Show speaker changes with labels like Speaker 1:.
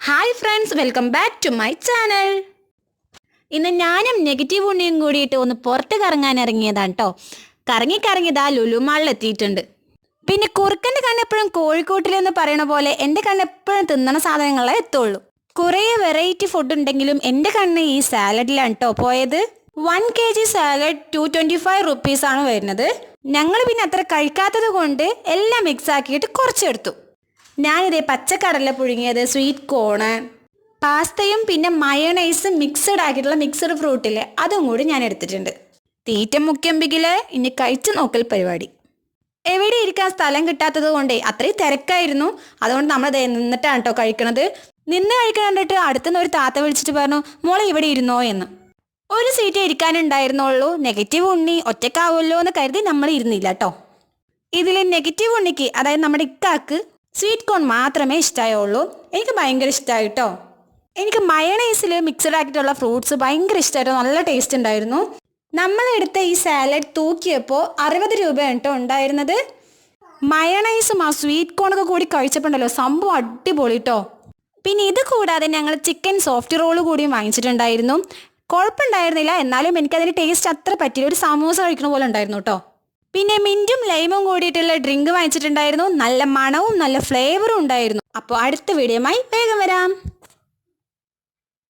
Speaker 1: Hi friends, welcome back to my channel. ഇന്ന് ഞാനും negative ഉണ്ണിയും കൂടിയിട്ട് ഒന്ന് പുറത്ത് കറങ്ങാൻ ഇറങ്ങിയതാണ് കേട്ടോ. കറങ്ങിതാ ലുലു മാളിൽ എത്തിയിട്ടുണ്ട്. പിന്നെ കുറുക്കൻ്റെ കണ്ണെപ്പോഴും കോഴിക്കോട്ടിലെന്ന് പറയണ പോലെ എൻ്റെ കണ്ണെപ്പോഴും തിന്നണ സാധനങ്ങളെ എത്തുള്ളൂ. കുറേ വെറൈറ്റി ഫുഡ് ഉണ്ടെങ്കിലും എൻ്റെ കണ്ണ് ഈ സാലഡിലാണ് കേട്ടോ പോയത്. 1 kg സാലഡ് 225 റുപ്പീസാണ് വരുന്നത്. ഞങ്ങൾ പിന്നെ അത്ര കഴിക്കാത്തത് കൊണ്ട് എല്ലാം മിക്സ് ആക്കിയിട്ട് കുറച്ചെടുത്തു. ഞാനിതേ പച്ചക്കടല പുഴുങ്ങിയത്, സ്വീറ്റ് കോണ്, പാസ്തയും പിന്നെ മയണൈസും മിക്സഡ് ആക്കിയിട്ടുള്ള മിക്സഡ് ഫ്രൂട്ടില്ലേ അതും കൂടി ഞാൻ എടുത്തിട്ടുണ്ട്. തീറ്റ മുഖ്യമ്പിക്കില് ഇനി കഴിച്ചു നോക്കൽ പരിപാടി. എവിടെ ഇരിക്കാൻ സ്ഥലം കിട്ടാത്തത് കൊണ്ടേ അത്രയും തിരക്കായിരുന്നു. അതുകൊണ്ട് നമ്മൾ നിന്നിട്ടാണ് കേട്ടോ കഴിക്കണത്. നിന്ന് കഴിക്കണ്ടിട്ട് അടുത്തുനിന്ന് ഒരു താത്ത വിളിച്ചിട്ട് പറഞ്ഞു, മോളെ ഇവിടെ ഇരുന്നോ എന്ന്. ഒരു സീറ്റ് ഇരിക്കാനുണ്ടായിരുന്നുള്ളൂ. നെഗറ്റീവ് ഉണ്ണി ഒറ്റക്കാവുമല്ലോ എന്ന് കരുതി നമ്മൾ ഇരുന്നില്ല കേട്ടോ. ഇതിൽ നെഗറ്റീവ് ഉണ്ണിക്ക്, അതായത് നമ്മുടെ ഇക്കാക്ക് സ്വീറ്റ് കോൺ മാത്രമേ ഇഷ്ടമായുള്ളൂ. എനിക്ക് ഭയങ്കര ഇഷ്ടമായി കേട്ടോ. എനിക്ക് മയണൈസിൽ മിക്സഡ് ആക്കിയിട്ടുള്ള ഫ്രൂട്ട്സ് ഭയങ്കര ഇഷ്ടമായിരുന്നു. നല്ല ടേസ്റ്റ് ഉണ്ടായിരുന്നു. നമ്മളെടുത്ത ഈ സാലഡ് തൂക്കിയപ്പോൾ 60 രൂപയാണ് കേട്ടോ ഉണ്ടായിരുന്നത്. മയണൈസും ആ സ്വീറ്റ് കോണൊക്കെ കൂടി കഴിച്ചപ്പോണ്ടല്ലോ സംഭവം അടിപൊളി കേട്ടോ. പിന്നെ ഇത് കൂടാതെ ഞങ്ങൾ ചിക്കൻ സോഫ്റ്റ് റോള് കൂടിയും വാങ്ങിച്ചിട്ടുണ്ടായിരുന്നു. കുഴപ്പമുണ്ടായിരുന്നില്ല, എന്നാലും എനിക്കതിൻ്റെ ടേസ്റ്റ് അത്ര പറ്റില്ല. ഒരു സമൂസ കഴിക്കുന്ന പോലെ ഉണ്ടായിരുന്നു കേട്ടോ. പിന്നെ മിൻറ്റും ലൈമും കൂടിയിട്ടുള്ള ഡ്രിങ്ക് വാങ്ങിച്ചിട്ടുണ്ടായിരുന്നു. നല്ല മണവും നല്ല ഫ്ലേവറും ഉണ്ടായിരുന്നു. അപ്പോൾ അടുത്ത വീഡിയോയുമായി വേഗം വരാം.